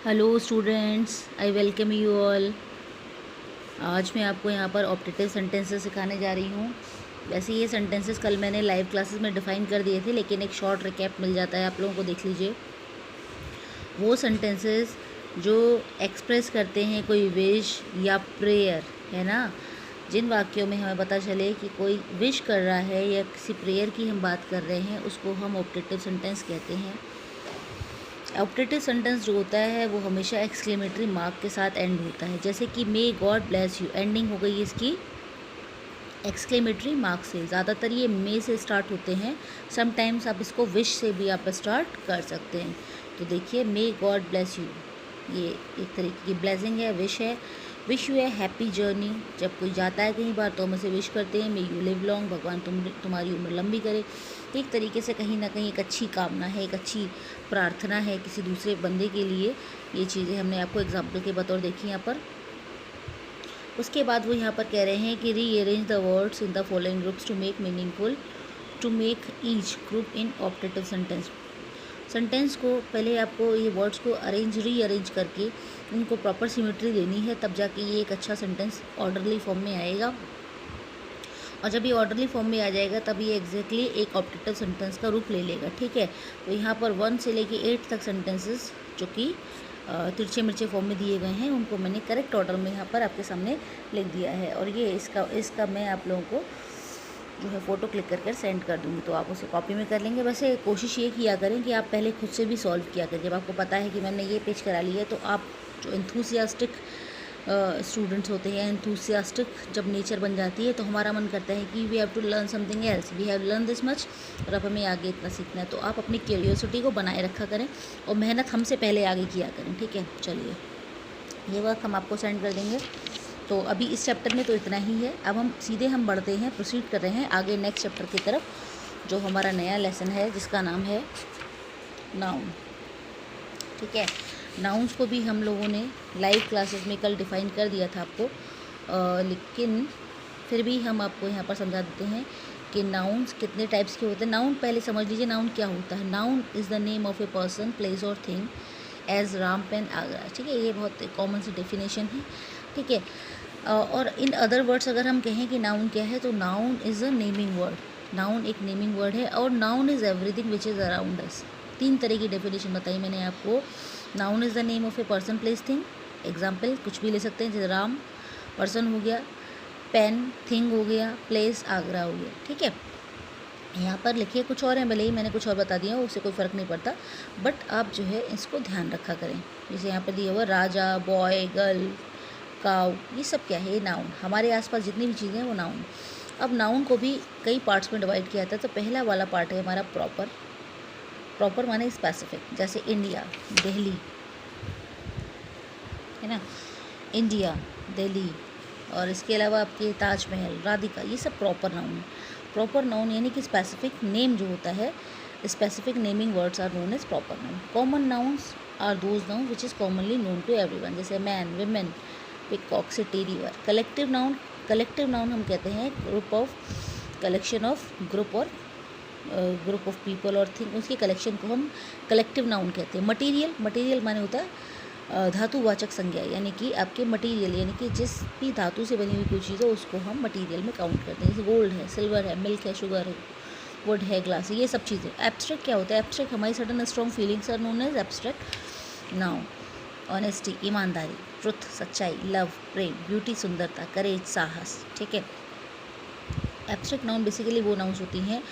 Hello students, I welcome you all. आज मैं आपको यहाँ पर ऑप्टेटिव सेंटेंसेस सिखाने जा रही हूँ। वैसे ये सेंटेंसेस कल मैंने लाइव क्लासेस में डिफ़ाइन कर दिए थे, लेकिन एक शॉर्ट रिकैप मिल जाता है आप लोगों को। देख लीजिए वो सेंटेंसेस जो एक्सप्रेस करते हैं कोई विश या प्रेयर, है ना। जिन वाक्यों में हमें पता चले कि कोई विश कर रहा है या किसी प्रेयर की हम बात कर रहे हैं, उसको हम ऑप्टेटिव सेंटेंस कहते हैं। ऑप्टेटिव सेंटेंस जो होता है वो हमेशा एक्सक्लेमेटरी मार्क के साथ एंड होता है, जैसे कि may God bless you, ending हो गई इसकी एक्सक्लेमेटरी मार्क से। ज़्यादातर ये मे से स्टार्ट होते हैं, समटाइम्स आप इसको विश से भी आप स्टार्ट कर सकते हैं। तो देखिए, मे गॉड ब्लेस यू, ये एक तरीके की ब्लेसिंग है, विश है। Wish U A happy journey, जब कोई जाता है कहीं बार तो हम उसे विश करते हैं, मे यू लिव लॉन्ग, भगवान तुम्हारी उम्र लंबी करे। एक तरीके से कहीं ना कहीं एक अच्छी कामना है, एक अच्छी प्रार्थना है किसी दूसरे बंदे के लिए। ये चीज़ें हमने आपको एग्जाम्पल के बतौर देखी यहाँ पर। उसके बाद वो यहाँ पर कह रहे हैं कि rearrange the words in the following groups to make meaningful, to make each group in optative sentence. Sentence को पहले आपको ये वर्ड्स को रीअरेंज करके उनको प्रॉपर सिमेट्री देनी है, तब जाके ये एक अच्छा सेंटेंस ऑर्डरली फॉर्म में आएगा। और जब ये ऑर्डरली फॉर्म में आ जाएगा तब ये एग्जैक्टली एक ऑप्टेटिव सेंटेंस का रूप ले लेगा। ठीक है, तो यहाँ पर 1 से लेके 8 तक सेंटेंसेस जो कि तिरछे मिर्चे फॉर्म में दिए गए हैं, उनको मैंने करेक्ट ऑर्डर में यहाँ पर आपके सामने लिख दिया है। और ये इसका मैं आप लोगों को जो है फ़ोटो क्लिक कर सेंड कर दूँगी, तो आप उसे कॉपी में कर लेंगे। वैसे कोशिश ये किया करें कि आप पहले खुद से भी सॉल्व किया करें। जब आपको पता है कि मैंने ये पेज करा लिया है, तो आप जो एंथुसियास्टिक स्टूडेंट्स होते हैं, एंथुसियास्टिक जब नेचर बन जाती है, तो हमारा मन करता है कि we have to learn something else, we have learn this much, और अब हमें आगे इतना सीखना है। तो आप अपनी क्यूरियोसिटी को बनाए रखा करें और मेहनत हमसे पहले आगे किया करें। ठीक है, चलिए ये वर्क हम आपको सेंड कर देंगे। तो अभी इस चैप्टर में तो इतना ही है। अब हम सीधे बढ़ते हैं, प्रोसीड कर रहे हैं आगे नेक्स्ट चैप्टर की तरफ, जो हमारा नया लेसन है जिसका नाम है नाउन। ठीक है, नाउन्स को भी हम लोगों ने लाइव क्लासेस में कल डिफ़ाइन कर दिया था आपको, लेकिन फिर भी हम आपको यहाँ पर समझा देते हैं कि नाउन्स कितने टाइप्स के होते हैं। नाउन पहले समझ लीजिए नाउन क्या होता है। Noun is the name of a person, place और thing as Ram pen Agra. ठीक है, ये बहुत कॉमन सी डेफिनेशन है। ठीक है, और इन अदर वर्ड्स अगर हम कहें कि नाउन क्या है, तो noun is a naming word. Noun एक नेमिंग वर्ड है, और noun is everything which is around us. 3 तरह की डेफिनेशन बताई मैंने आपको। Noun is the name of a person, place, thing. Example कुछ भी ले सकते हैं, जैसे राम पर्सन हो गया, पेन थिंग हो गया, प्लेस आगरा हो गया। ठीक है, यहाँ पर लिखिए कुछ और है, भले ही मैंने कुछ और बता दिया, उससे कोई फ़र्क नहीं पड़ता, बट आप जो है इसको ध्यान रखा करें। जैसे यहाँ पर दिया हुआ राजा, बॉय, गर्ल, काउ, ये सब क्या है? ये नाउन। हमारे आसपास जितनी भी चीज़ें हैं वो नाउन। अब नाउन को भी कई पार्ट्स में डिवाइड किया जाता है। तो पहला वाला पार्ट है हमारा प्रॉपर। प्रॉपर माने स्पेसिफिक, जैसे इंडिया, दिल्ली, है ना, इंडिया, दिल्ली, और इसके अलावा आपके ताजमहल, राधिका, ये सब प्रॉपर नाउन है। प्रॉपर नाउन यानी कि स्पेसिफिक नेम जो होता है, specific naming words are known as proper noun. Common nouns are those noun which is commonly known to everyone, जैसे man, women, peacock, city, river. Collective noun हम कहते हैं group of, collection of, group और group of people और thing, उसके collection को हम collective noun कहते हैं। मटीरियल माने होता है धातुवाचक संज्ञा, यानी कि आपके मटेरियल, यानी कि जिस भी धातु से बनी हुई कोई चीज़ है उसको हम मटेरियल में काउंट करते हैं। जैसे गोल्ड है, सिल्वर है, मिल्क है, शुगर है, वुड है, ग्लास है, ये सब चीज़ें। एब्स्ट्रैक्ट क्या होता है? एब्स्ट्रैक्ट हमारी sudden strong feelings are known as abstract noun. Honesty ईमानदारी, ट्रुथ सच्चाई, लव प्रेम, ब्यूटी सुंदरता, करेज साहस। ठीक है, एब्स्ट्रैक्ट नाउन बेसिकली वो नाउन्स होती हैं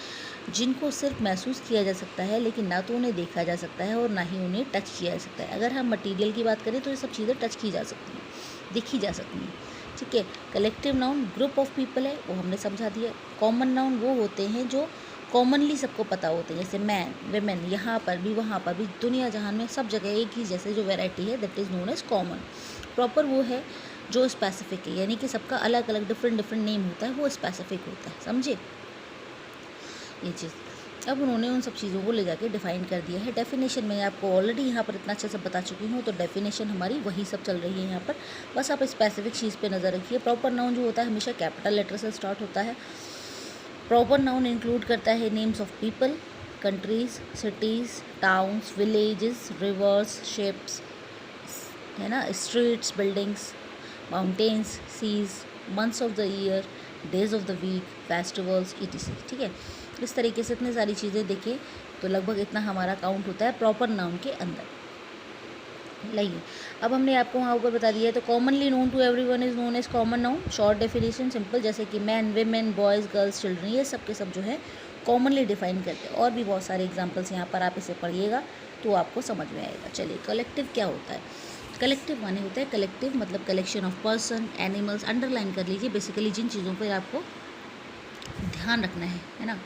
जिनको सिर्फ महसूस किया जा सकता है, लेकिन ना तो उन्हें देखा जा सकता है और ना ही उन्हें टच किया जा सकता है। अगर हम मटेरियल की बात करें तो ये सब चीज़ें टच की जा सकती हैं, देखी जा सकती हैं। ठीक है, collective noun group of people है, वो हमने समझा दिया। कॉमन नाउन वो होते हैं जो कॉमनली सबको पता होते हैं, जैसे मैन, वेमेन, यहाँ पर भी वहाँ पर भी, दुनिया जहान में सब जगह एक ही जैसे जो वैरायटी है, that is known as common. Proper वो है जो स्पेसिफिक है, यानी कि सबका अलग अलग डिफरेंट नेम होता है, वो स्पेसिफिक होता है। समझे ये चीज़? अब उन्होंने उन सब चीज़ों को ले जाके डिफ़ाइन कर दिया है। डेफिनेशन में आपको ऑलरेडी यहाँ पर इतना अच्छा सब बता चुकी हूँ, तो डेफिनेशन हमारी वही सब चल रही है यहाँ पर। बस आप स्पेसिफिक चीज़ पे नज़र रखिए। प्रॉपर नाउन जो होता है हमेशा कैपिटल लेटर से स्टार्ट होता है। प्रॉपर नाउन इंक्लूड करता है names of people, countries, cities, towns, villages, rivers, ships, है ना, streets, buildings, mountains, seas, months of the year, days of the week, festivals, etc। ठीक है, इस तरीके से इतनी सारी चीज़ें देखें तो लगभग इतना हमारा काउंट होता है प्रॉपर नाउन के अंदर। लाइए, अब हमने आपको वहाँ ऊपर बता दिया है। तो commonly known to everyone is known as common noun. Short definition simple, जैसे कि man, women, boys, girls, children, ये सब के सब जो है कॉमनली डिफाइन करते हैं। और भी बहुत सारे एग्जांपल्स यहाँ पर, आप इसे पढ़िएगा तो आपको समझ में आएगा। चलिए, कलेक्टिव क्या होता है? कलेक्टिव माने होता है, कलेक्टिव मतलब collection of person, animals, underline कर लीजिए बेसिकली जिन चीज़ों पर आपको ध्यान रखना है ना।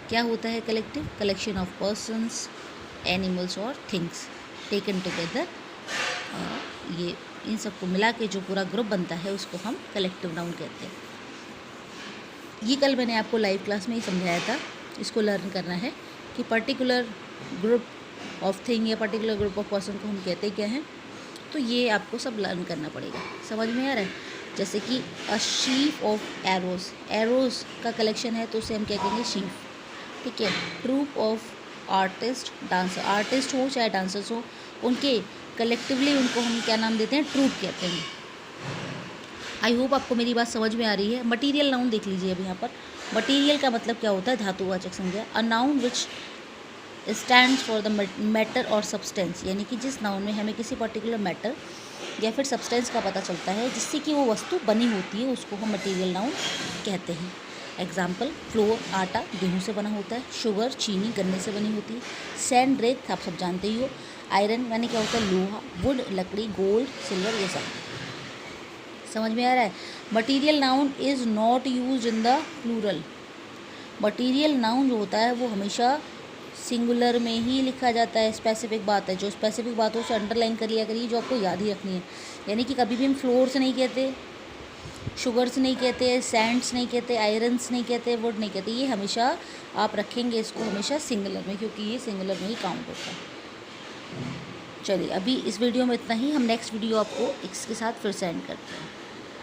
क्या होता है collective? Collection of persons, animals और थिंग्स टेकन टुगेदर। ये इन सबको मिला के जो पूरा ग्रुप बनता है उसको हम कलेक्टिव नाउन कहते हैं। ये कल मैंने आपको लाइव क्लास में ही समझाया था। इसको लर्न करना है कि पर्टिकुलर ग्रुप ऑफ थिंग या पर्टिकुलर ग्रुप ऑफ पर्सन को हम कहते क्या हैं। तो ये आपको सब लर्न करना पड़ेगा। समझ में आ रहा है? जैसे कि a sheaf of arrows, arrows का कलेक्शन है तो उसे हम क्या कहेंगे? शीफ। ठीक है। Troupe of artist, dancer, artist हो चाहे डांसर्स हो, उनके कलेक्टिवली उनको हम क्या नाम देते हैं? ट्रूप कहते हैं। आई होप आपको मेरी बात समझ में आ रही है। मटीरियल नाउन देख लीजिए अब यहाँ पर। मटीरियल का मतलब क्या होता है? धातुवाचक संज्ञा। A noun which stands for the matter और सब्सटेंस, यानी कि जिस नाउन में हमें किसी पर्टिकुलर मैटर या फिर सब्सटेंस का पता चलता है जिससे कि वो वस्तु बनी होती है, उसको हम मटीरियल नाउन कहते हैं। एग्जाम्पल, फ्लोर आटा गेहूँ से बना होता है, शुगर चीनी गन्ने से बनी होती है, सैंड रेत आप सब जानते ही हो, आयरन यानी क्या होता है? लोहा, वुड लकड़ी, गोल्ड सिल्वर, ये सब समझ में आ रहा है। Material noun is not use in the plural. Material noun जो होता है वो हमेशा सिंगुलर में ही लिखा जाता है। स्पेसिफिक बात है, जो स्पेसिफिक बात हो उसे अंडरलाइन कर लिया करिए, जो आपको याद ही रखनी है। यानी कि कभी भी हम फ्लोर्स नहीं कहते, शुगर्स नहीं कहते, सैंड्स नहीं कहते, आयरन्स नहीं कहते, वुड नहीं कहते। ये हमेशा आप रखेंगे इसको हमेशा सिंगुलर में, क्योंकि ये सिंगुलर में ही काउंट होता है। चलिए, अभी इस वीडियो में इतना ही। हम नेक्स्ट वीडियो आपको इसके साथ फिर सेंड करते हैं।